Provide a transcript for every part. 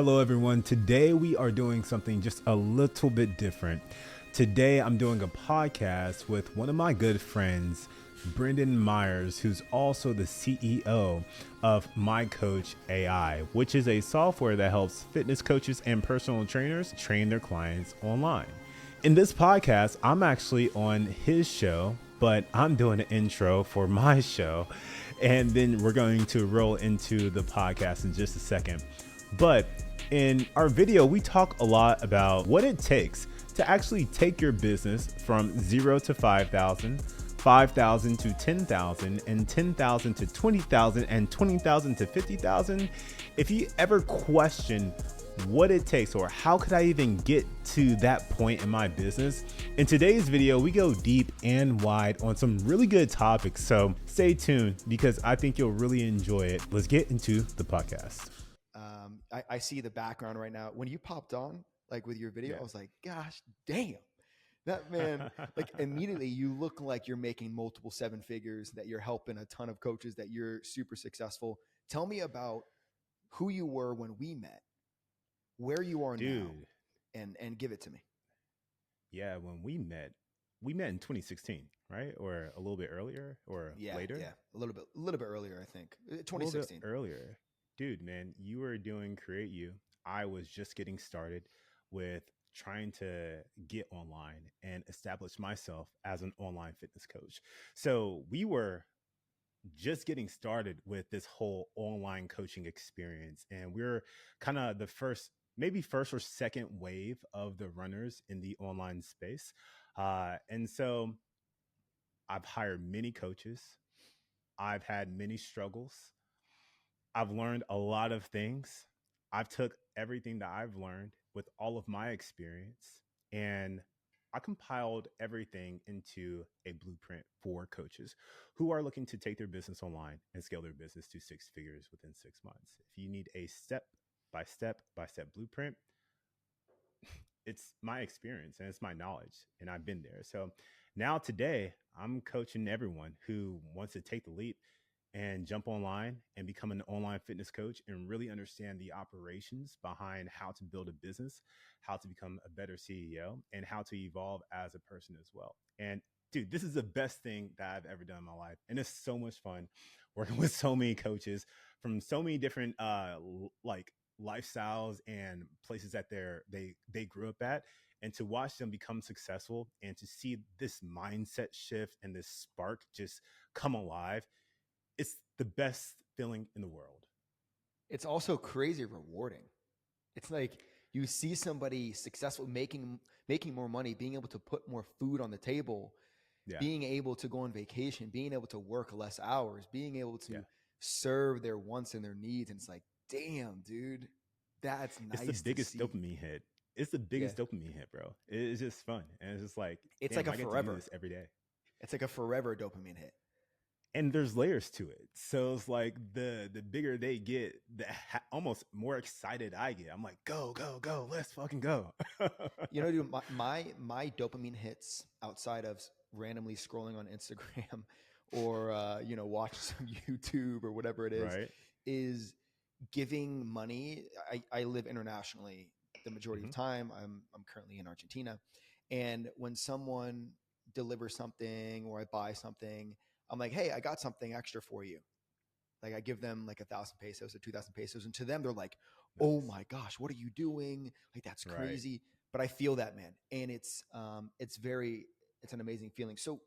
Hello, everyone. Today we are doing something just a little bit different. Today I'm doing a podcast with one of my good friends, Brendan Meyers, who's also the CEO of My Coach AI, which is a software that helps fitness coaches and personal trainers train their clients online. In this podcast, I'm actually on his show, but I'm doing an intro for my show. And then we're going to roll into the podcast in just a second. But in our video, we talk a lot about what it takes to actually take your business from 0 to 5,000, 5,000 to 10,000, and 10,000 to 20,000, and 20,000 to 50,000. If you ever question what it takes or how could I even get to that point in my business, in today's video, we go deep and wide on some really good topics. So stay tuned because I think you'll really enjoy it. Let's get into the podcast. I see the background right now. When you popped on, like with your video, I was like, gosh, damn, that man, like immediately you look like you're making multiple seven figures, that you're helping a ton of coaches, that you're super successful. Tell me about who you were when we met, where you are now, Dude, and give it to me. yeah, when we met in 2016, right? Or a little bit earlier or later? Yeah, a little bit earlier, I think, A little bit 2016. earlier. Dude, man, you were doing Create You. I was just getting started with trying to get online and establish myself as an online fitness coach. So we were just getting started with this whole online coaching experience. And we're kind of the first, maybe first or second wave of the runners in the online space. And so I've hired many coaches. I've had many struggles. I've learned a lot of things. I've took everything that I've learned with all of my experience and I compiled everything into a blueprint for coaches who are looking to take their business online and scale their business to six figures within 6 months. If you need a step by step blueprint, it's my experience and it's my knowledge and I've been there. So now today I'm coaching everyone who wants to take the leap and jump online and become an online fitness coach and really understand the operations behind how to build a business, how to become a better CEO, and how to evolve as a person as well. And dude, this is the best thing that I've ever done in my life. And it's so much fun working with so many coaches from so many different like lifestyles and places that they grew up at, and to watch them become successful and to see this mindset shift and this spark just come alive. It's the best feeling in the world. It's also crazy rewarding. It's like you see somebody successful making more money, being able to put more food on the table, Yeah. being able to go on vacation, being able to work less hours, being able Yeah. to serve their wants and their needs. And it's like, damn, dude, that's It's the nice to biggest see. dopamine hit. It's the Yeah. biggest dopamine hit, bro. It's just fun. And it's just like, It's like damn, a I get to do forever. this every day. It's like a forever dopamine hit. And there's layers to it. So it's like the bigger they get, almost more excited I get. I'm like, go, go, go. Let's fucking go. You know, dude, my dopamine hits outside of randomly scrolling on Instagram or watching some YouTube or whatever it Right. is giving money. I live internationally the majority of Mm-hmm. time. I'm currently in Argentina, and when someone delivers something or I buy something, I'm like, hey, I got something extra for you. Like I give them like 1,000 pesos or 2,000 pesos, and to them they're like, "Oh Nice. my gosh, what are you doing? Like that's Right. crazy." But I feel that, man, and it's an amazing feeling. So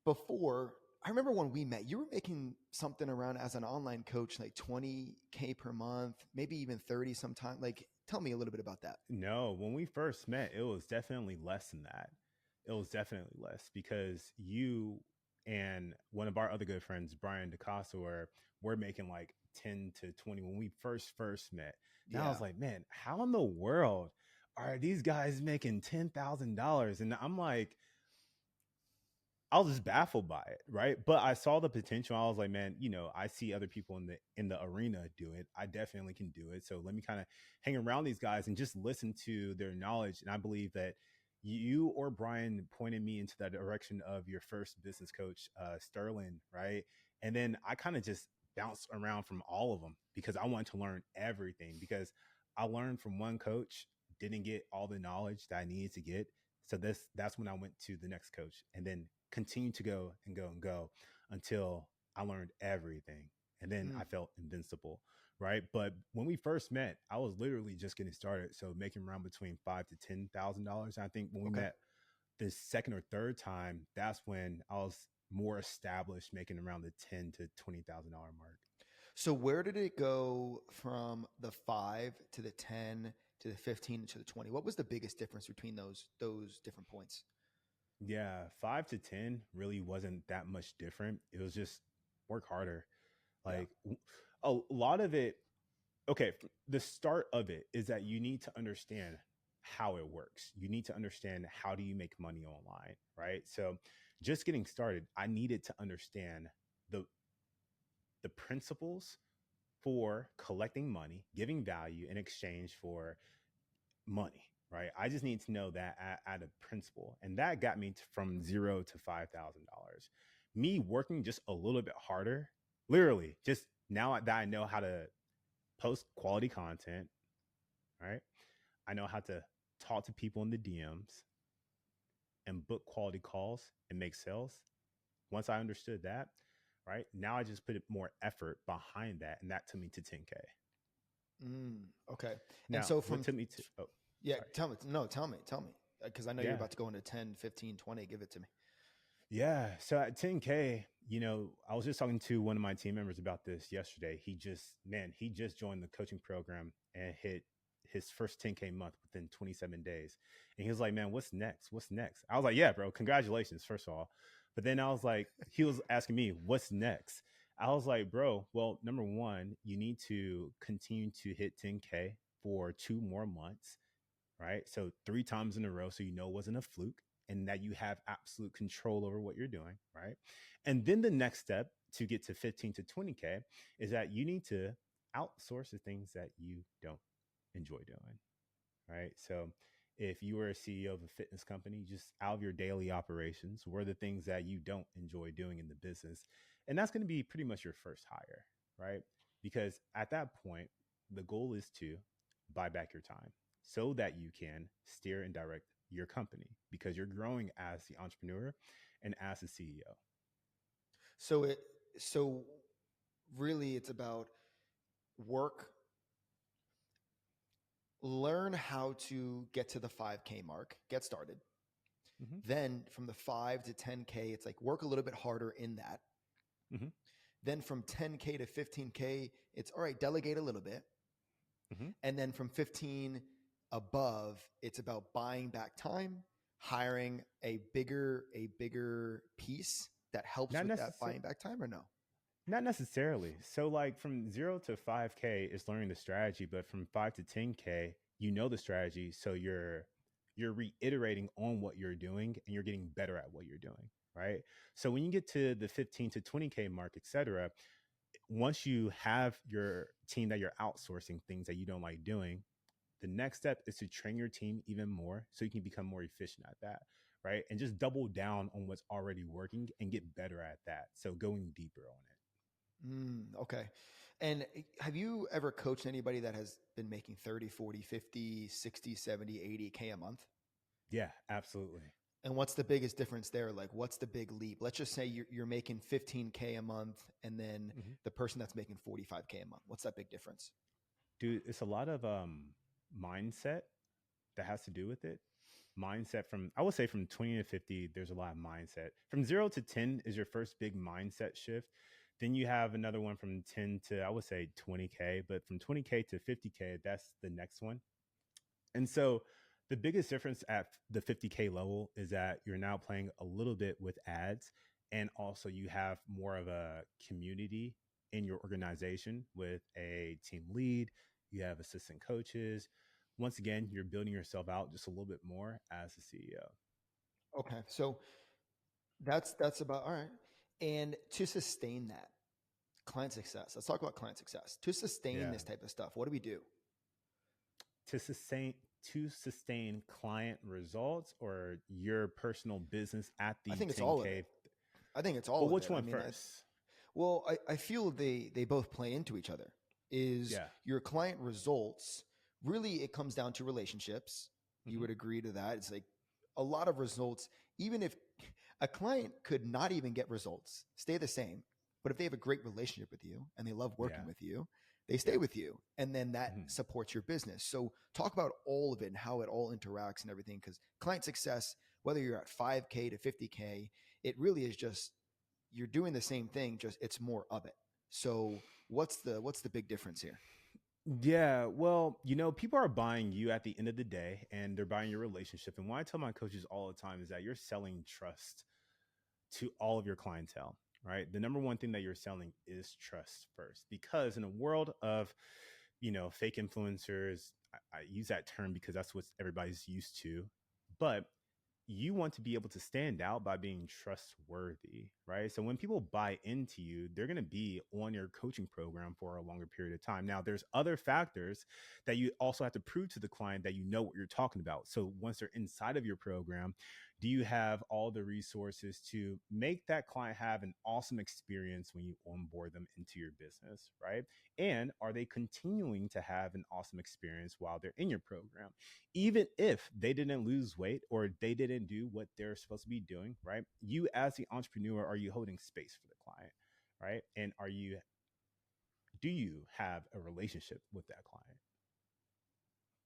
before, I remember when we met, you were making something around as an online coach, like 20K per month, maybe even 30 sometime. Like, tell me a little bit about that. No, when we first met, it was definitely less than that. It was definitely less because you and one of our other good friends, Brian DeCosta, were making like 10 to 20 when we first met. Now I Yeah. was like, man, how in the world are these guys making $10,000? And I'm like, I was just baffled by it, right? But I saw the potential. I was like, man, I see other people in the arena do it. I definitely can do it. So let me kind of hang around these guys and just listen to their knowledge. And I believe that you or Brian pointed me into that direction of your first business coach, Sterling, right? And then I kind of just bounce around from all of them because I wanted to learn everything because I learned from one coach, didn't get all the knowledge that I needed to get. So that's when I went to the next coach and then continued to go and go and go until I learned everything. And then I Mm, felt invincible. Right. But when we first met, I was literally just getting started. So making around between $5,000 to $10,000. I think when we okay. met the second or third time, that's when I was more established, making around the $10,000 to $20,000 mark. So where did it go from the 5 to the 10 to the 15 to the 20? What was the biggest difference between those different points? Yeah, 5 to 10 really wasn't that much different. It was just work harder. Yeah. Like a lot of it, okay, the start of it is that you need to understand how it works. You need to understand how do you make money online, right? So just getting started, I needed to understand the the principles for collecting money, giving value in exchange for money, right? I just need to know that at a principle. And that got me from zero to $5,000. Me working just a little bit harder, literally, just now that I know how to post quality content, right? I know how to talk to people in the DMs and book quality calls and make sales. Once I understood that, right now I just put more effort behind that, and that took me to 10K. Mm, okay. And Now, so what from took me to, oh, yeah, sorry. tell me. Because I know you're Yeah. about to go into 10, 15, 20. Give it to me. Yeah. So at 10K, I was just talking to one of my team members about this yesterday. He just joined the coaching program and hit his first 10K month within 27 days. And he was like, man, what's next? What's next? I was like, yeah, bro, congratulations, first of all. But then I was like, he was asking me, what's next? I was like, bro, well, number one, you need to continue to hit 10K for 2 more months, right? So 3 times in a row, so you know it wasn't a fluke and that you have absolute control over what you're doing, right? And then the next step to get to 15 to 20K is that you need to outsource the things that you don't enjoy doing, right? So if you were a CEO of a fitness company, just out of your daily operations, what are the things that you don't enjoy doing in the business? And that's going to be pretty much your first hire, right? Because at that point, the goal is to buy back your time so that you can steer and direct your company because you're growing as the entrepreneur and as the CEO. So it so really it's about work, learn how to get to the 5K mark, get started. Mm-hmm. Then from the 5 to 10K, it's like work a little bit harder in that. Mm-hmm. Then from 10K to 15K, it's all right, delegate a little bit. Mm-hmm. And then from 15 above, it's about buying back time, hiring a bigger piece that helps Not with that necessarily. buying back time or no? Not necessarily. So, like from 0 to 5K is learning the strategy, but from 5 to 10K, you know the strategy, so you're reiterating on what you're doing and you're getting better at what you're doing, right? So when you get to the 15 to 20K mark, etc., once you have your team that you're outsourcing things that you don't like doing, the next step is to train your team even more so you can become more efficient at that, right? And just double down on what's already working and get better at that. So going deeper on it. Okay. And have you ever coached anybody that has been making 30, 40, 50, 60, 70, 80K a month? Yeah, absolutely. And what's the biggest difference there? Like, what's the big leap? Let's just say you're making 15K a month, and then Hmm. the person that's making 45K a month. What's that big difference? Dude, it's a lot of mindset that has to do with it. Mindset from, I would say from 20 to 50, there's a lot of mindset. From 0 to 10 is your first big mindset shift. Then you have another one from 10 to, I would say 20K, but from 20K to 50K, that's the next one. And so the biggest difference at the 50K level is that you're now playing a little bit with ads. And also you have more of a community in your organization with a team lead. You have assistant coaches. Once again, you're building yourself out just a little bit more as a CEO. Okay, so that's about all right. And to sustain that client success, let's talk about client success. To sustain Yeah. this type of stuff, what do we do? To sustain client results or your personal business at I the think it's all of it. 10K. I think it's all Well, of which it. I one mean, first? Well, I feel they both play into each other. Is Yeah. your client results really? It comes down to relationships. You Hmm. would agree to that. It's like a lot of results. Even if a client could not even get results, stay the same, but if they have a great relationship with you and they love working Yeah. with you, they stay Yeah. with you, and then that Hmm. supports your business. So talk about all of it and how it all interacts and everything. Because client success, whether you're at 5K to 50K, it really is just you're doing the same thing, just it's more of it. So what's the big difference here? Yeah, well, people are buying you at the end of the day and they're buying your relationship. And what I tell my coaches all the time is that you're selling trust to all of your clientele, right? The number one thing that you're selling is trust first. Because in a world of, fake influencers, I use that term because that's what everybody's used to. But you want to be able to stand out by being trustworthy, right? So when people buy into you, they're going to be on your coaching program for a longer period of time. Now, there's other factors that you also have to prove to the client that you know what you're talking about. So once they're inside of your program, do you have all the resources to make that client have an awesome experience when you onboard them into your business, right? And are they continuing to have an awesome experience while they're in your program? Even if they didn't lose weight or they didn't do what they're supposed to be doing, right? You as the entrepreneur, are you holding space for the client, right? And do you have a relationship with that client?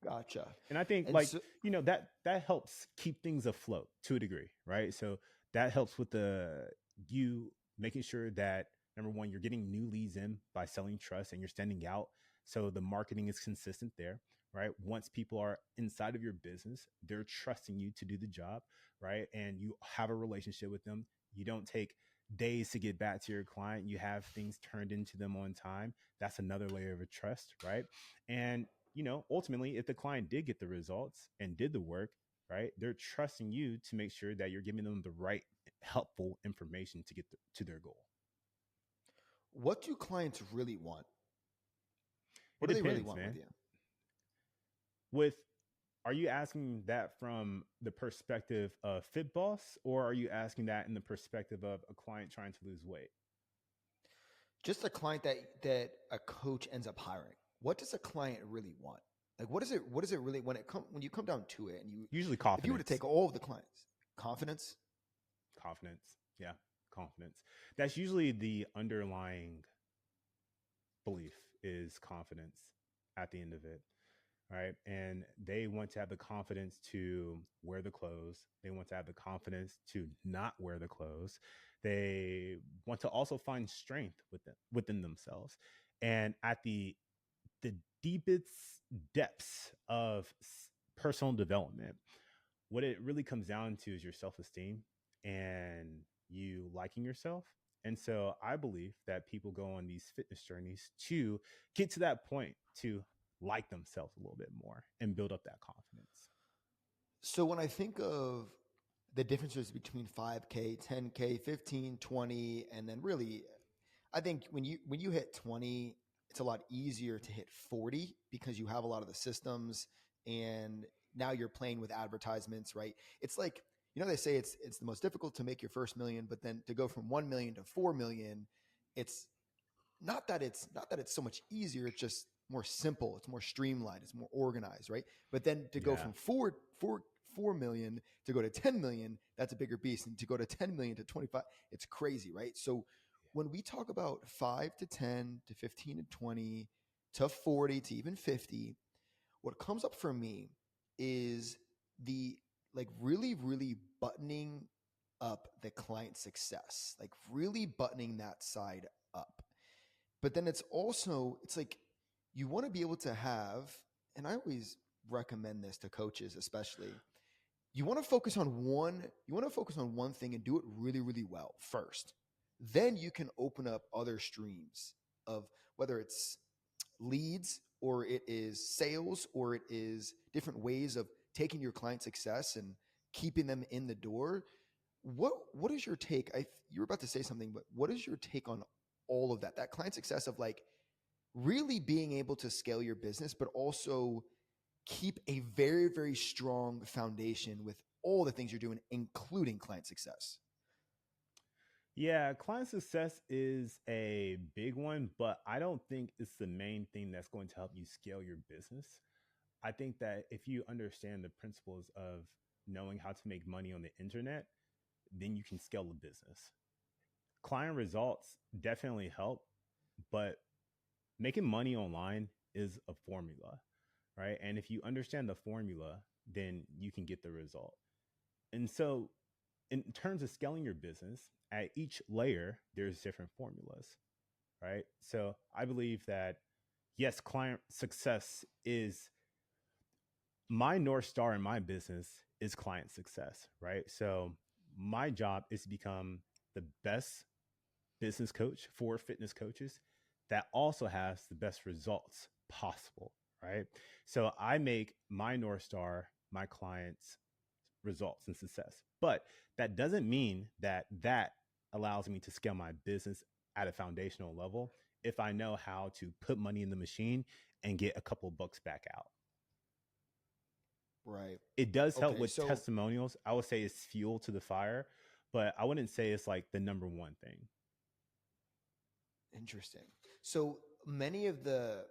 Gotcha. And I think And like, so that helps keep things afloat to a degree, right? So that helps with the you making sure that number one, you're getting new leads in by selling trust and you're standing out. So the marketing is consistent there, right? Once people are inside of your business, they're trusting you to do the job, right? And you have a relationship with them. You don't take days to get back to your client. You have things turned into them on time. That's another layer of a trust, right? And ultimately, if the client did get the results and did the work, right, they're trusting you to make sure that you're giving them the right helpful information to get to their goal. what do clients really want? It What do they really depends, want with man. you? With Are you asking that from the perspective of Fit Boss, or are you asking that in the perspective of a client trying to lose weight? Just a client that a coach ends up hiring. What does a client really want? Like what is it really when you come down to it and you Usually if you were to confidence. take all of the clients, confidence. Confidence. Yeah, confidence. That's usually the underlying belief, is confidence at the end of it, right? And they want to have the confidence to wear the clothes. They want to have the confidence to not wear the clothes. They want to also find strength within themselves. And at the deepest depths of personal development, what it really comes down to is your self-esteem and you liking yourself. And so I believe that people go on these fitness journeys to get to that point, to like themselves a little bit more and build up that confidence. So when I think of the differences between 5K, 10K, 15, 20, and then really I think when you hit 20, it's a lot easier to hit 40 because you have a lot of the systems and now you're playing with advertisements, right? It's like, they say it's the most difficult to make your first million, but then to go from 1 million to 4 million, it's not that it's so much easier, it's just more simple, it's more streamlined, it's more organized, right? But then to go Yeah. from 4 million to go to 10 million, that's a bigger beast. And to go to 10 million to 25, it's crazy, right? So when we talk about 5 to 10 to 15 to 20 to 40 to even 50, what comes up for me is the like really, really buttoning up the client success, like really buttoning that side up. But then it's like you want to be able to have, and I always recommend this to coaches, especially, you want to focus on one thing and do it really, really well first. Then you can open up other streams of whether it's leads or it is sales or it is different ways of taking your client success and keeping them in the door. What is your take? You were about to say something, but what is your take on all of that? That client success of like really being able to scale your business, but also keep a very, very strong foundation with all the things you're doing, including client success. Yeah, client success is a big one, but I don't think it's the main thing that's going to help you scale your business. I think that if you understand the principles of knowing how to make money on the internet, then you can scale a business. Client results definitely help, but making money online is a formula, right? And if you understand the formula, then you can get the result. And so, in terms of scaling your business, at each layer, there's different formulas, right? So, I believe that yes, client success is my North Star in my business is client success, right? So, my job is to become the best business coach for fitness coaches that also has the best results possible, right? So I make my North Star my clients' results and success. But that doesn't mean that that allows me to scale my business at a foundational level if I know how to put money in the machine and get a couple bucks back out. Right. It does help Okay. with So testimonials. I would say it's fuel to the fire, but I wouldn't say it's like the number one thing. interesting. So many of the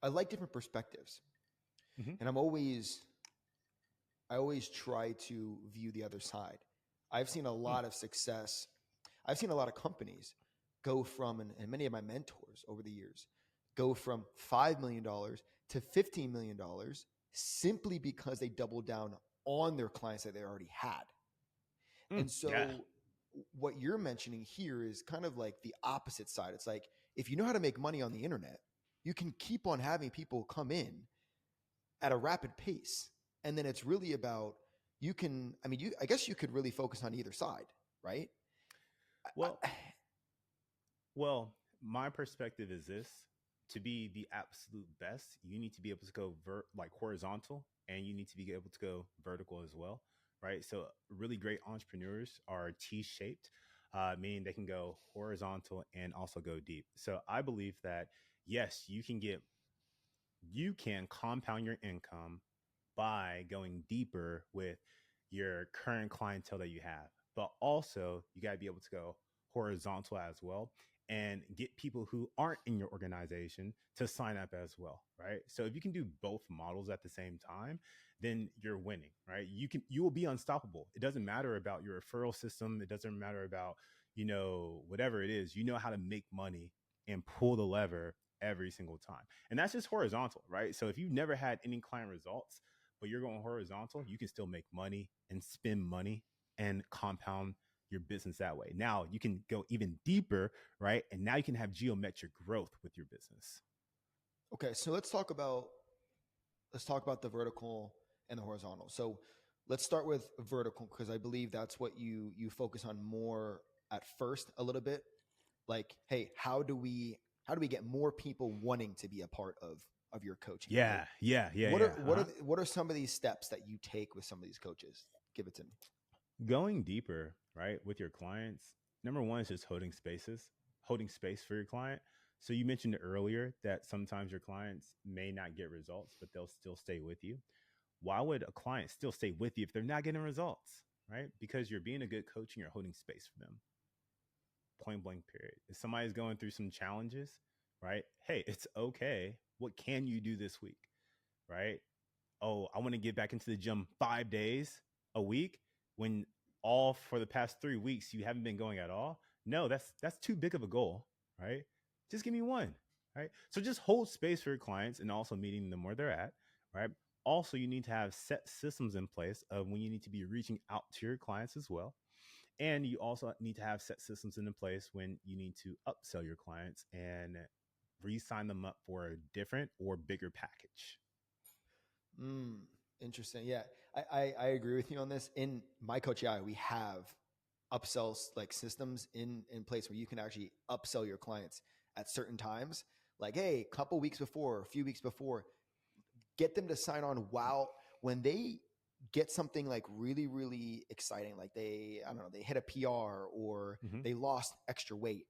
I like different perspectives, Mm-hmm. and I always try to view the other side. I've seen a Mm. lot of success. I've seen a lot of companies go from, and many of my mentors over the years go from $5 million to $15 million simply because they doubled down on their clients that they already had. Mm. And Yeah. so, what you're mentioning here is kind of like the opposite side. It's like if you know how to make money on the internet, you can keep on having people come in at a rapid pace. And then it's really about you can, I mean, I guess you could really focus on either side, right? Well, Well, my perspective is this: to be the absolute best, you need to be able to go like horizontal, and you need to be able to go vertical as well, right? So, really great entrepreneurs are T-shaped, meaning they can go horizontal and also go deep. So, I believe that yes, you can compound your income by going deeper with your current clientele that you have. But also, you got to be able to go horizontal as well and get people who aren't in your organization to sign up as well, right? So if you can do both models at the same time, then you're winning, right? You will be unstoppable. It doesn't matter about your referral system, it doesn't matter about, whatever it is. You know how to make money and pull the lever every single time. And that's just horizontal, right? So if you've never had any client results, but you're going horizontal, you can still make money and spend money and compound your business that way. Now you can go even deeper, right? And now you can have geometric growth with your business. Okay, so let's talk about the vertical and the horizontal. So let's start with vertical because I believe that's what you focus on more at first a little bit. Like, hey, how do we get more people wanting to be a part of your coaching, right? Yeah, yeah, yeah, What yeah. are what are what are some of these steps that you take with some of these coaches? Give it to me. Going deeper, right, with your clients. Number one is just holding space for your client. So you mentioned earlier that sometimes your clients may not get results, but they'll still stay with you. Why would a client still stay with you if they're not getting results, right? Because you're being a good coach and you're holding space for them. Point blank period. If somebody's going through some challenges, right? Hey, it's okay. What can you do this week, right? Oh, I want to get back into the gym 5 days a week when all for the past 3 weeks you haven't been going at all. No, that's too big of a goal, right? Just give me one, right? So just hold space for your clients and also meeting them where they're at, right? Also, you need to have set systems in place of when you need to be reaching out to your clients as well. And you also need to have set systems in place when you need to upsell your clients and re-sign them up for a different or bigger package. Mm, interesting. Yeah, I agree with you on this. In my coach AI, we have upsells like systems in place where you can actually upsell your clients at certain times. Like, hey, a couple weeks before, a few weeks before, get them to sign on. Wow, when they get something like really really exciting, like they I don't know they hit a PR or Mm-hmm. they lost extra weight,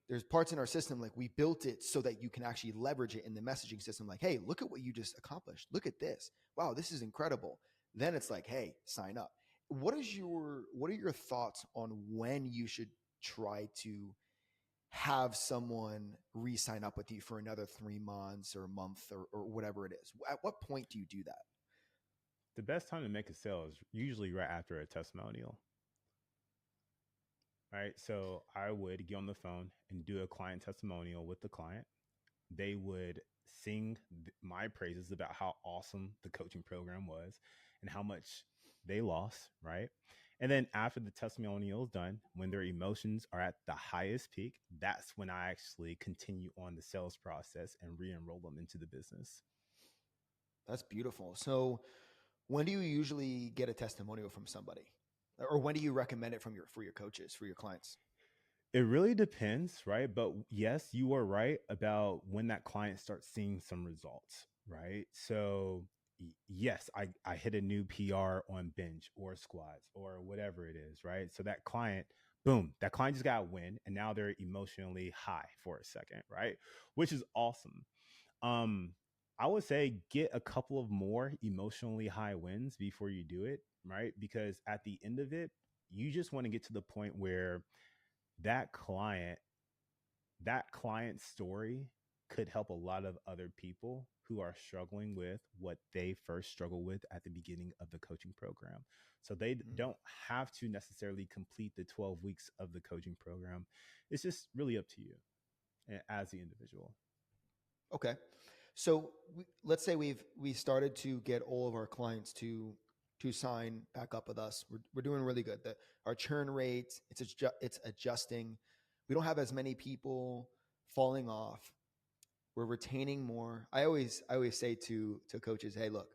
there's parts in our system like we built it so that you can actually leverage it in the messaging system, like, hey, look at what you just accomplished, look at this, wow, this is incredible. Then it's like, hey, sign up. what are your thoughts on when you should try to have someone re-sign up with you for another 3 months or a month or whatever it is? At what point do you do that? The best time to make a sale is usually right after a testimonial. Right. So I would get on the phone and do a client testimonial with the client. They would sing my praises about how awesome the coaching program was and how much they lost. Right. And then after the testimonial is done, when their emotions are at the highest peak, that's when I actually continue on the sales process and re-enroll them into the business. That's beautiful. So when do you usually get a testimonial from somebody? Or when do you recommend it for your coaches, for your clients? It really depends, right? But yes, you are right about when that client starts seeing some results, right? So yes, I hit a new PR on bench or squats or whatever it is, right? So that client, boom, that client just got a win and now they're emotionally high for a second, right? Which is awesome. Um, I would say get a couple of more emotionally high wins before you do it, right? Because at the end of it, you just want to get to the point where that client that client's story could help a lot of other people who are struggling with what they first struggled with at the beginning of the coaching program. So they Mm. don't have to necessarily complete the 12 weeks of the coaching program. It's just really up to you as the individual. Okay. So let's say we started to get all of our clients to sign back up with us. We're doing really good. Our churn rate it's adjusting. We don't have as many people falling off. We're retaining more. I always say to coaches, hey, look,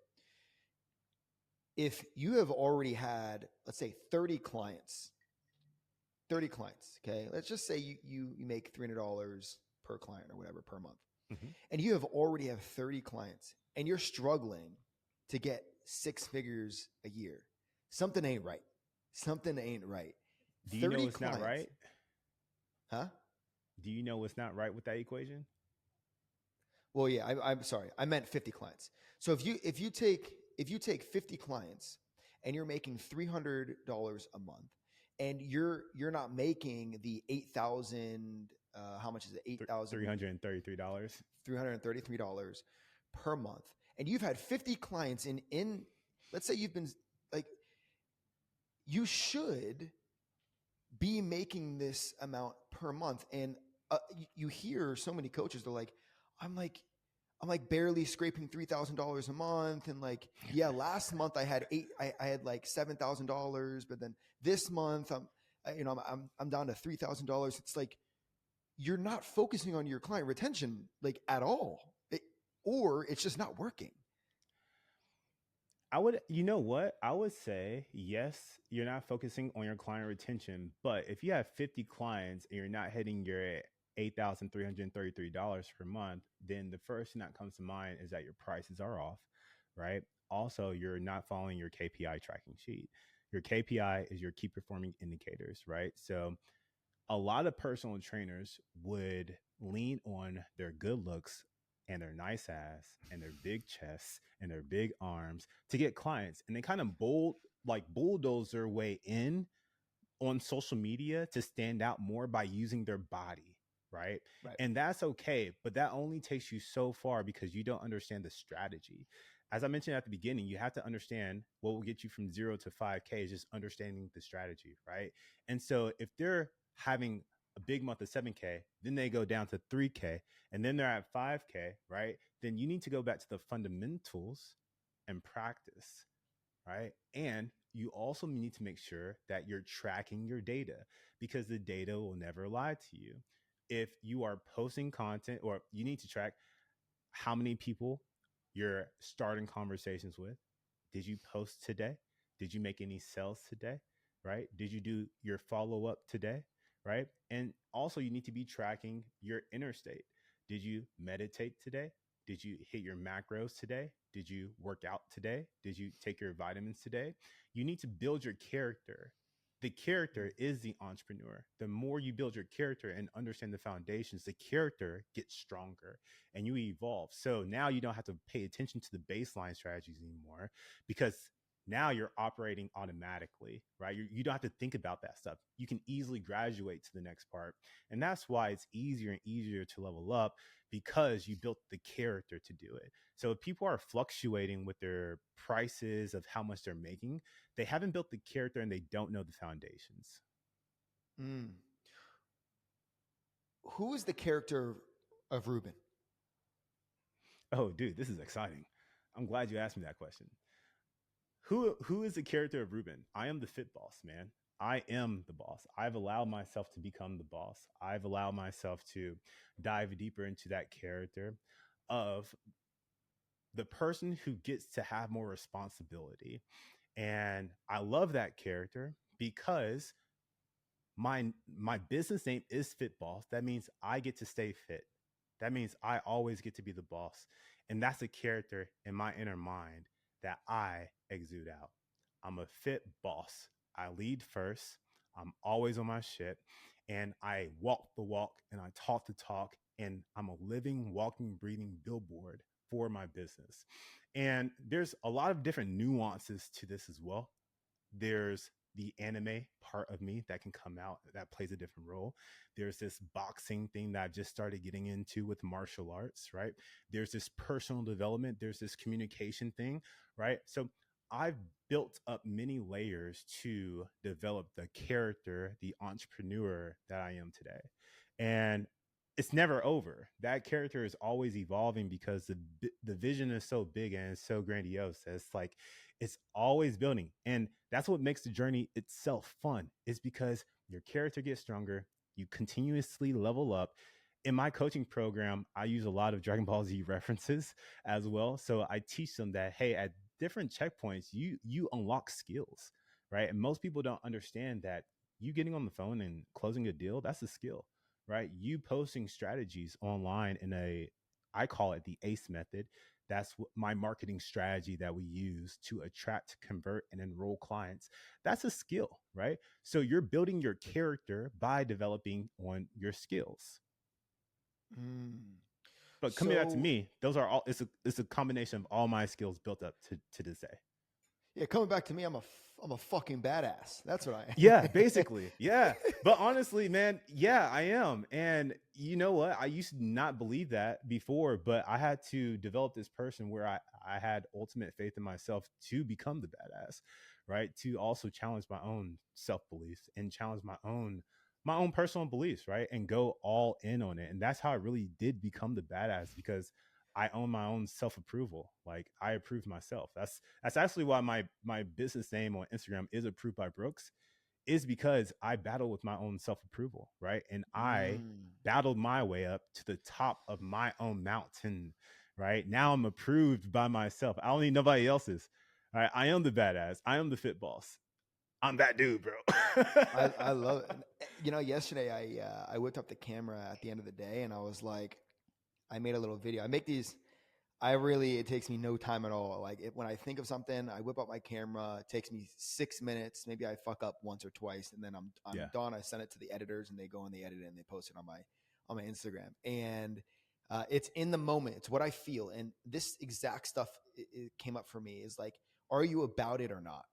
if you have already had, let's say, 30 clients, okay, let's just say you make $300 per client or whatever per month, Mm-hmm. and you have already have 30 clients and you're struggling to get 6 figures a year, something ain't right. Something ain't right. Do you know 30 it's not clients, right? huh? Do you know what's not right with that equation? Well, yeah, I'm sorry. I meant 50 clients. So if you take 50 clients and you're making $300 a month, and you're not making the 8,000, how much is it? $333. $333 per month, and you've had 50 clients in let's say you've been like, you should be making this amount per month. And you hear so many coaches, they're like, I'm like, I'm like barely scraping $3,000 a month. And like, yeah, last month I had I had like $7,000, but then this month I'm down to $3,000. It's like, you're not focusing on your client retention like at all, or it's just not working. I would, you know what? I would say, yes, you're not focusing on your client retention, but if you have 50 clients and you're not hitting your $8,333 per month, then the first thing that comes to mind is that your prices are off, right? Also, you're not following your KPI tracking sheet. Your KPI is your key performing indicators, right? So a lot of personal trainers would lean on their good looks and their nice ass and their big chests and their big arms to get clients, and they kind of bulldoze their way in on social media to stand out more by using their body, right? Right. And that's okay, but that only takes you so far because you don't understand the strategy. As I mentioned at the beginning, you have to understand what will get you from 0 to 5K is just understanding the strategy, right? And so if they're having a big month of 7K, then they go down to 3K, and then they're at 5K, right? Then you need to go back to the fundamentals and practice, right? And you also need to make sure that you're tracking your data because the data will never lie to you. If you are posting content, or you need to track how many people you're starting conversations with. Did you post today? Did you make any sales today? Right? Did you do your follow up today? Right? And also, you need to be tracking your inner state. Did you meditate today? Did you hit your macros today? Did you work out today? Did you take your vitamins today? You need to build your character. The character is the entrepreneur. The more you build your character and understand the foundations, the character gets stronger and you evolve. So now you don't have to pay attention to the baseline strategies anymore because Now you're operating automatically, right? You don't have to think about that stuff. You can easily graduate to the next part. And that's why it's easier and easier to level up, because you built the character to do it. So if people are fluctuating with their prices of how much they're making, they haven't built the character and they don't know the foundations. Mm. Who is the character of Ruben? Oh, dude, this is exciting. I'm glad you asked me that question. Who is the character of Ruben? I am the fit boss, man. I am the boss. I've allowed myself to become the boss. I've allowed myself to dive deeper into that character of the person who gets to have more responsibility. And I love that character because my business name is Fit Boss. That means I get to stay fit. That means I always get to be the boss. And that's a character in my inner mind that I exude out. I'm a fit boss. I lead first. I'm always on my shit. And I walk the walk and I talk the talk. And I'm a living, walking, breathing billboard for my business. And there's a lot of different nuances to this as well. There's the anime part of me that can come out that plays a different role. There's this boxing thing that I've just started getting into with martial arts, right? There's this personal development, there's this communication thing, right? So I've built up many layers to develop the character, the entrepreneur that I am today. And it's never over. That character is always evolving because the vision is so big and it's so grandiose. It's like it's always building. And that's what makes the journey itself fun, is because your character gets stronger, you continuously level up. In my coaching program, I use a lot of Dragon Ball Z references as well. So I teach them that, hey, at different checkpoints, you unlock skills, right? And most people don't understand that you getting on the phone and closing a deal, that's a skill, right? You posting strategies online in a, I call it the ACE method. That's my marketing strategy that we use to attract, convert, and enroll clients. That's a skill, right? So you're building your character by developing on your skills. Mm. But coming back to So me, those are all. It's a combination of all my skills built up to this day. yeah, coming back to me, I'm a fucking badass. That's what I Yeah, am. basically. Yeah. But honestly, man, yeah, I am. And you know what? I used to not believe that before, but I had to develop this person where I had ultimate faith in myself to become the badass, right? To also challenge my own self-beliefs and challenge my own personal beliefs, right? And go all in on it. And that's how I really did become the badass, because I own my own self-approval. Like I approve myself. That's actually why my business name on Instagram is Approved by Brooks, is because I battle with my own self-approval, right? And I Mm. battled my way up to the top of my own mountain, right? Now I'm approved by myself. I don't need nobody else's. All right. I am the badass. I am the fit boss. I'm that dude, bro. I love it. Yesterday I whipped up the camera at the end of the day and I was like, I made a little video. I make these. It takes me no time at all. When I think of something, I whip up my camera. It takes me 6 minutes. Maybe I fuck up once or twice, and then I'm Yeah. done. I send it to the editors, and they go and they edit it and they post it on my Instagram. And it's in the moment. It's what I feel. And this exact stuff it came up for me is like, are you about it or not?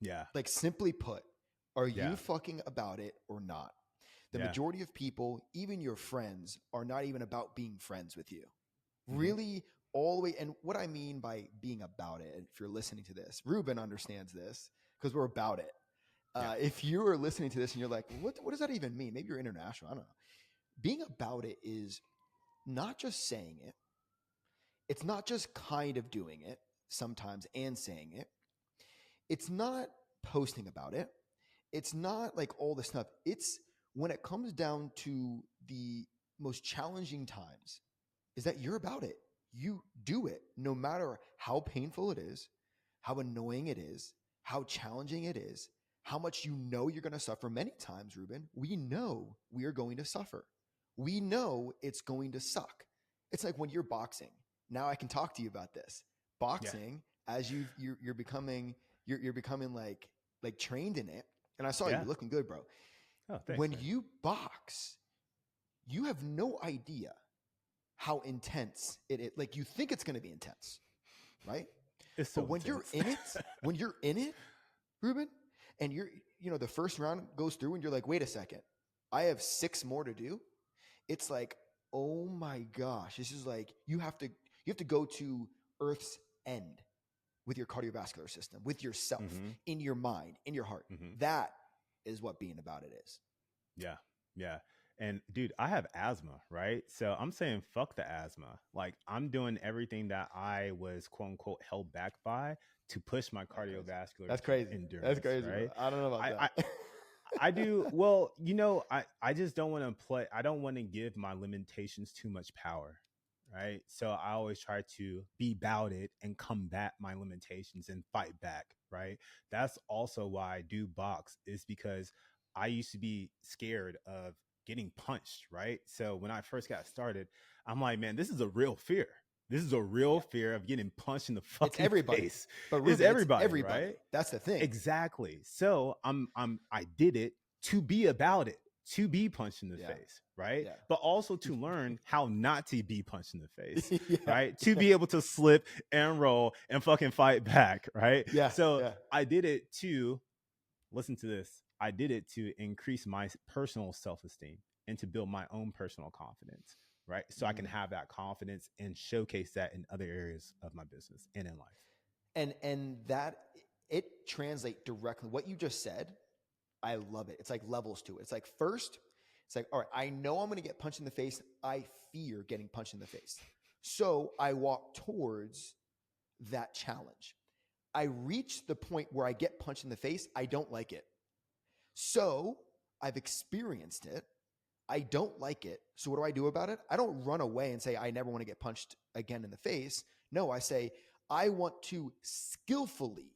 Yeah. Like simply put, are you Yeah. fucking about it or not? The Yeah. majority of people, even your friends, are not even about being friends with you. Mm-hmm. Really, all the way. And what I mean by being about it, if you're listening to this, Ruben understands this because we're about it. Yeah. If you are listening to this and you're like, what does that even mean? Maybe you're international. I don't know. Being about it is not just saying it, it's not just kind of doing it sometimes and saying it. It's not posting about it. It's not like all this stuff. It's when it comes down to the most challenging times, is that you're about it. You do it no matter how painful it is, how annoying it is, how challenging it is, how much you know you're going to suffer. Many times, Ruben, we know we are going to suffer. We know it's going to suck. It's like when you're boxing. Now I can talk to you about this. Yeah. Boxing, as you're becoming you're becoming like trained in it. And I saw you Yeah. looking good, bro. Oh, thanks, When man. you box, you have no idea how intense it is. Like you think it's going to be intense, right? It's But so intense. when you're in it, Ruben, and the first round goes through and you're like, wait a second, I have 6 more to do. It's like, oh my gosh, this is like you have to go to Earth's end with your cardiovascular system, with yourself, Mm-hmm. in your mind, in your heart. Mm-hmm. That is what being about it is. Yeah. Yeah. And dude, I have asthma, right? So I'm saying fuck the asthma. Like I'm doing everything that I was quote unquote held back by to push my That's crazy. cardiovascular That's crazy. That's endurance, crazy, bro. right? I don't know about I, I that. I do well, I just don't want to play. I don't want to give my limitations too much power, right? So I always try to be about it and combat my limitations and fight back, right? That's also why I do box is because I used to be scared of getting punched, right? So when I first got started, I'm like, man, this is a real fear. This is a real Yeah. fear of getting punched in the It's fucking everybody. face. But Is Ruben, it's everybody, everybody. right? That's the thing. Exactly. So I did it to be about it, to be punched in the Yeah. face, right? Yeah. But also to learn how not to be punched in the face, Yeah. right? To be able to slip and roll and fucking fight back, right? Yeah. So Yeah. I did it to listen to this. I did it to increase my personal self-esteem and to build my own personal confidence, right? So I can Mm. have that confidence and showcase that in other areas of my business and in life. And that it translate directly what you just said. I love it. It's like levels to it. It's like first, it's like, all right, I know I'm going to get punched in the face. I fear getting punched in the face. So I walk towards that challenge. I reach the point where I get punched in the face. I don't like it. So I've experienced it. I don't like it. So what do I do about it? I don't run away and say, I never want to get punched again in the face. No, I say, I want to skillfully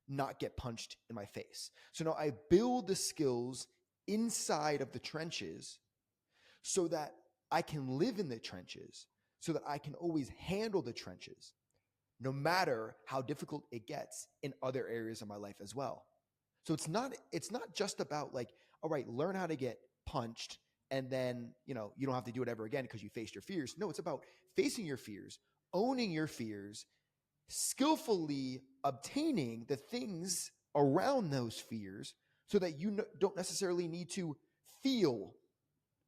not get punched in my face. So now I build the skills inside of the trenches so that I can live in the trenches, so that I can always handle the trenches, no matter how difficult it gets in other areas of my life as well. So it's not just about like, all right, learn how to get punched and then, you don't have to do it ever again because you faced your fears. No, it's about facing your fears, owning your fears, skillfully obtaining the things around those fears so that you don't necessarily need to feel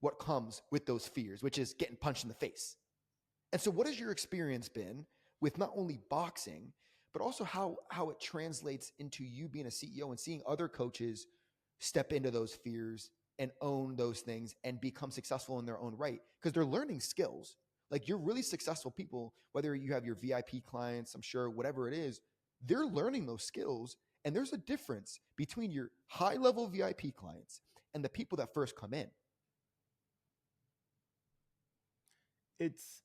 what comes with those fears, which is getting punched in the face. And so, what has your experience been with not only boxing, but also how it translates into you being a CEO and seeing other coaches step into those fears and own those things and become successful in their own right? Because they're learning skills. Like you're really successful people, whether you have your VIP clients, I'm sure, whatever it is, they're learning those skills. And there's a difference between your high level VIP clients and the people that first come in. It's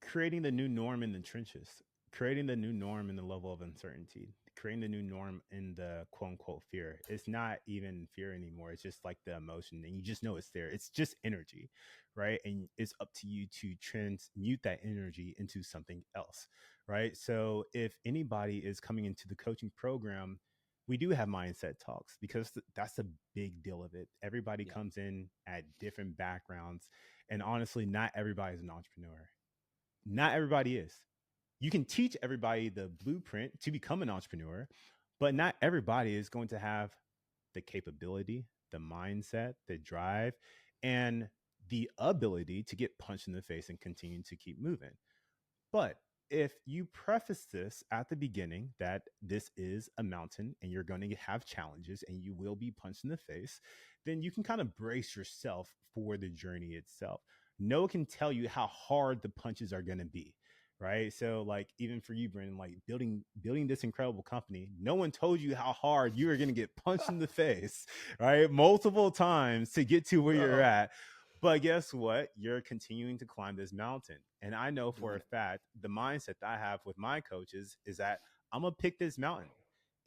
creating the new norm in the trenches, creating the new norm in the level of uncertainty, creating the new norm in the quote unquote fear. It's not even fear anymore. It's just like the emotion, and you just know it's there. It's just energy, right? And it's up to you to transmute that energy into something else, right? So if anybody is coming into the coaching program, we do have mindset talks because that's a big deal of it. Everybody Yeah. comes in at different backgrounds, and honestly, not everybody's an entrepreneur. Not everybody is. You can teach everybody the blueprint to become an entrepreneur, but not everybody is going to have the capability, the mindset, the drive, and the ability to get punched in the face and continue to keep moving. But if you preface this at the beginning that this is a mountain and you're going to have challenges and you will be punched in the face, then you can kind of brace yourself for the journey itself. No one can tell you how hard the punches are going to be. Right. So like even for you, Brendan, like building this incredible company, no one told you how hard you are going to get punched in the face, right? Multiple times to get to where you're Bro, at. But guess what? You're continuing to climb this mountain. And I know for doing a it. fact, the mindset that I have with my coaches is that I'm going to pick this mountain.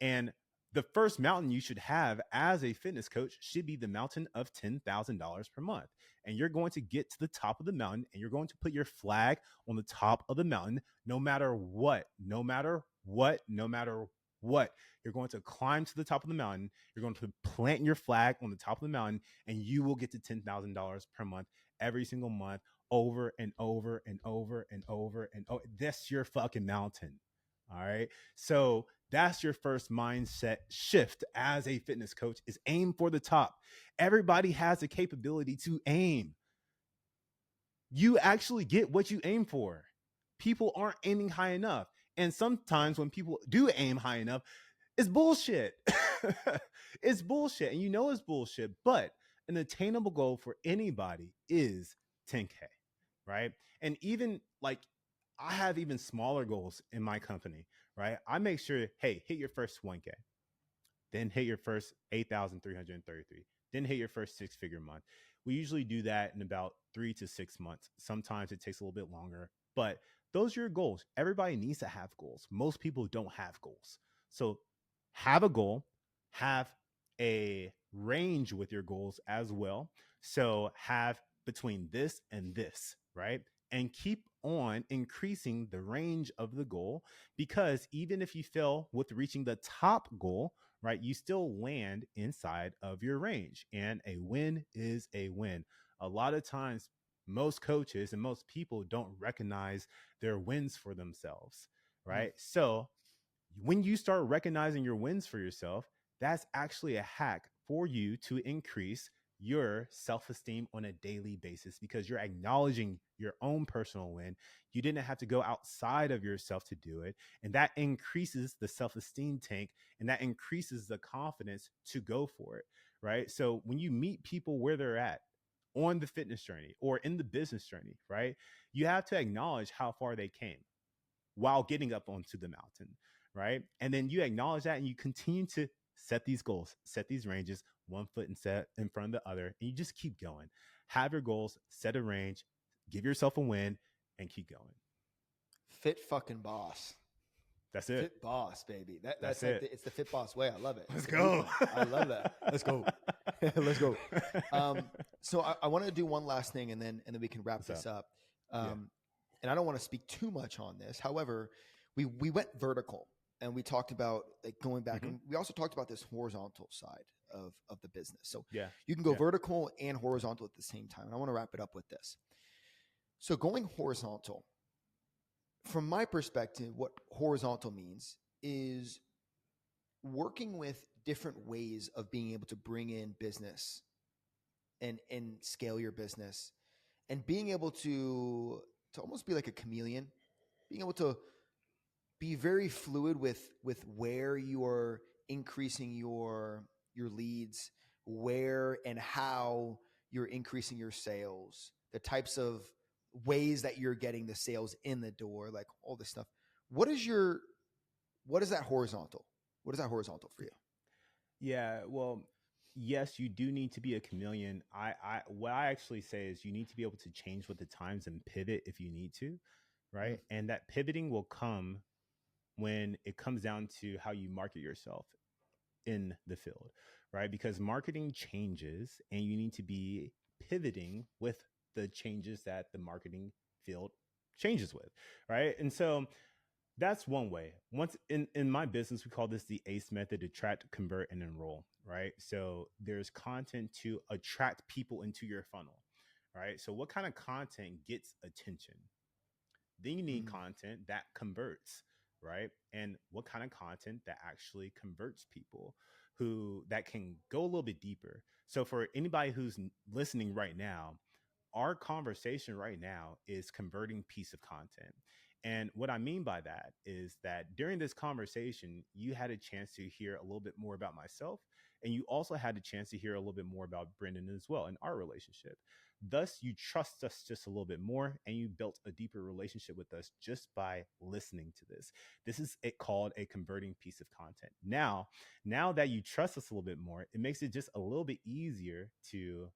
And the first mountain you should have as a fitness coach should be the mountain of $10,000 per month. And you're going to get to the top of the mountain and you're going to put your flag on the top of the mountain, no matter what, no matter what, no matter what. You're going to climb to the top of the mountain. You're going to plant your flag on the top of the mountain and you will get to $10,000 per month every single month over and over and over and over and over. That's your fucking mountain. All right. So that's your first mindset shift as a fitness coach is aim for the top. Everybody has the capability to aim. You actually get what you aim for. People aren't aiming high enough. And sometimes when people do aim high enough, it's bullshit. It's bullshit. And you know it's bullshit. But an attainable goal for anybody is 10K, right? And even like I have even smaller goals in my company, right? I make sure, hey, hit your first 1K, then hit your first 8,333, then hit your first six-figure month. We usually do that in about 3 to 6 months. Sometimes it takes a little bit longer, but those are your goals. Everybody needs to have goals. Most people don't have goals. So have a goal, have a range with your goals as well. So have between this and this, right? And keep on increasing the range of the goal because even if you fail with reaching the top goal, right, you still land inside of your range. And a win is a win. A lot of times, most coaches and most people don't recognize their wins for themselves, Mm. right? So when you start recognizing your wins for yourself, that's actually a hack for you to increase your self esteem on a daily basis because you're acknowledging your own personal win. You didn't have to go outside of yourself to do it. And that increases the self esteem tank and that increases the confidence to go for it. Right. So when you meet people where they're at, on the fitness journey or in the business journey, right? You have to acknowledge how far they came while getting up onto the mountain, right? And then you acknowledge that and you continue to set these goals, set these ranges, one foot and set in front of the other, and you just keep going. Have your goals, set a range, give yourself a win, and keep going. Fit fucking boss. That's it. Fit boss, baby. That's That's like it. it's the fit boss way. I love it. It's Let's the go. blueprint. I love that. Let's go. Let's go. So I want to do one last thing, and then we can wrap What's this up? up. Yeah. And I don't want to speak too much on this. However, we went vertical, and we talked about like going back, Mm-hmm. and we also talked about this horizontal side of the business. So Yeah. you can go Yeah. vertical and horizontal at the same time. And I want to wrap it up with this. So going horizontal, from my perspective, what horizontal means is working with different ways of being able to bring in business and scale your business and being able to almost be like a chameleon, being able to be very fluid with where you are increasing your leads, where and how you're increasing your sales, the types of ways that you're getting the sales in the door, like all this stuff. What is your what is that horizontal? What is that horizontal for you? Yeah, well, yes, you do need to be a chameleon. What I actually say is you need to be able to change with the times and pivot if you need to, Mm, right? And that pivoting will come when it comes down to how you market yourself in the field, right? Because marketing changes and you need to be pivoting with the changes that the marketing field changes with, right? And so that's one way. Once in my business, we call this the ACE method: attract, convert, and enroll, right? So there's content to attract people into your funnel, right? So what kind of content gets attention? Then you need mm, content that converts, right? And what kind of content that actually converts people who that can go a little bit deeper. So for anybody who's listening right now, our conversation right now is converting piece of content. And what I mean by that is that during this conversation, you had a chance to hear a little bit more about myself. And you also had a chance to hear a little bit more about Brendan as well in our relationship. Thus, you trust us just a little bit more and you built a deeper relationship with us just by listening to this. This is it called a converting piece of content. Now that you trust us a little bit more, it makes it just a little bit easier to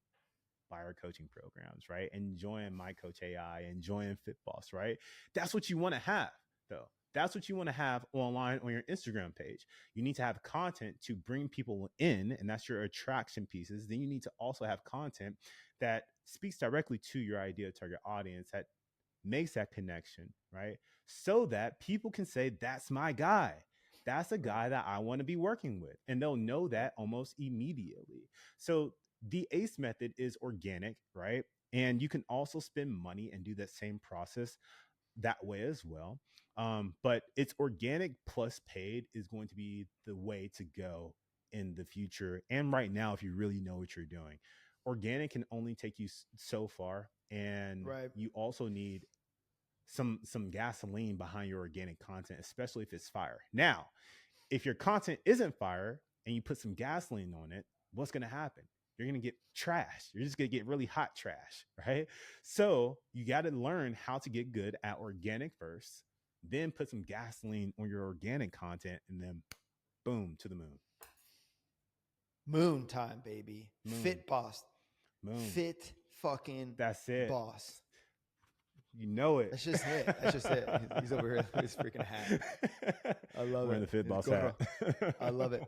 buy our coaching programs, right? Enjoying My Coach AI, enjoying FitBoss, right? That's what you want to have, though. That's what you want to have online on your Instagram page. You need to have content to bring people in, and that's your attraction pieces. Then you need to also have content that speaks directly to your ideal target audience, that makes that connection, right? So that people can say, that's my guy. That's a right, guy that I want to be working with. And they'll know right. that almost immediately. So the ACE method is organic, right? And you can also spend money and do that same process that way as well. But it's organic plus paid is going to be the way to go in the future. And right now, if you really know what you're doing, organic can only take you so far. And Right. you also need some gasoline behind your organic content, especially if it's fire. Now, if your content isn't fire and you put some gasoline on it, what's going to happen? You're going to get trash. You're just going to get really hot trash, right? So you got to learn how to get good at organic first, then put some gasoline on your organic content, and then boom, to the moon. Moon time, baby. Moon. Fit boss. Moon. Fit fucking That's it. boss. You know it. That's just it. That's just it. He's over here with his freaking hat. I love it. Wearing the Fit Boss hat. I love it.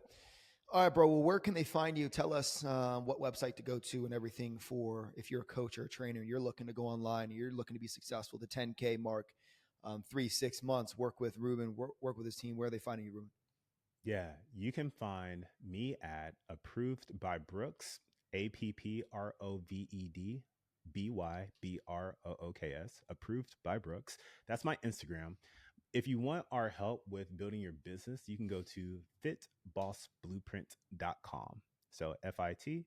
All right, bro. Well, where can they find you? Tell us what website to go to and everything for if you're a coach or a trainer and you're looking to go online, you're looking to be successful, the 10K mark, 3-6 months, work with Ruben, work with his team. Where are they finding you, Ruben? Yeah, you can find me at Approved by Brooks, APPROVED BYBROOKS, Approved by Brooks. That's my Instagram. If you want our help with building your business, you can go to fitbossblueprint.com. So FITBOSSBLUEPRINT.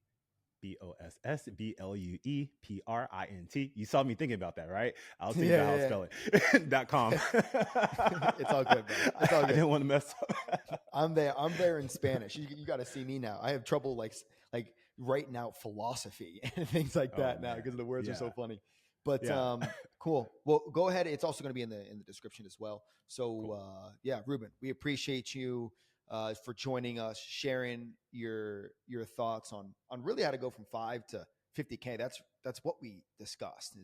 You saw me thinking about that, right? I'll think about how to spell it. .com. It's all good, bro. It's all good. I didn't want to mess up. I'm there in Spanish. You got to see me now. I have trouble like writing out philosophy and things like that now because the words are so funny. But cool. Well, go ahead. It's also going to be in the description as well. So cool. Ruben, we appreciate you for joining us, sharing your thoughts on really how to go from 5 to 50K. That's what we discussed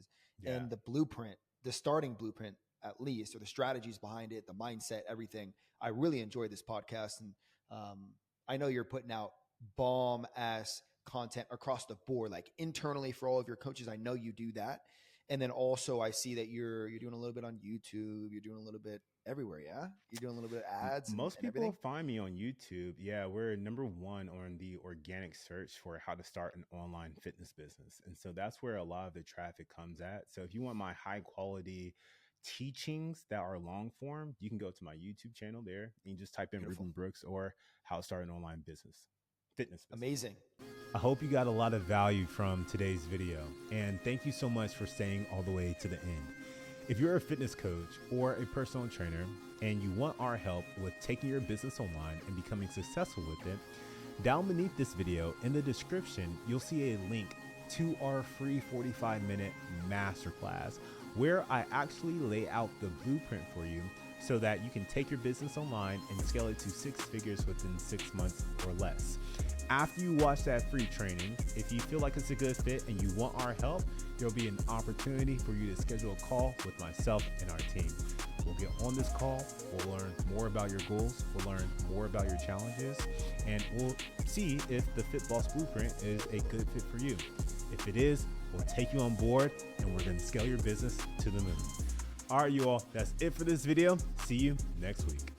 and the blueprint, the starting blueprint at least, or the strategies behind it, the mindset, everything. I really enjoyed this podcast, and I know you're putting out bomb ass content across the board, like internally for all of your coaches. I know you do that. And then also I see that you're doing a little bit on YouTube. You're doing a little bit everywhere. Yeah. You're doing a little bit of ads. Most people find me on YouTube. Yeah. We're number 1 on the organic search for how to start an online fitness business. And so that's where a lot of the traffic comes at. So if you want my high quality teachings that are long form, you can go to my YouTube channel there and you just type in Ruben Brooks or how to start an online business. Fitness business. Amazing. I hope you got a lot of value from today's video, and thank you so much for staying all the way to the end. If you're a fitness coach or a personal trainer and you want our help with taking your business online and becoming successful with it, down beneath this video in the description, you'll see a link to our free 45-minute masterclass where I actually lay out the blueprint for you so that you can take your business online and scale it to 6 figures within 6 months or less. After you watch that free training, if you feel like it's a good fit and you want our help, there'll be an opportunity for you to schedule a call with myself and our team. We'll get on this call, we'll learn more about your goals, we'll learn more about your challenges, and we'll see if the Fit Boss Blueprint is a good fit for you. If it is, we'll take you on board and we're gonna scale your business to the moon. All right, you all, that's it for this video. See you next week.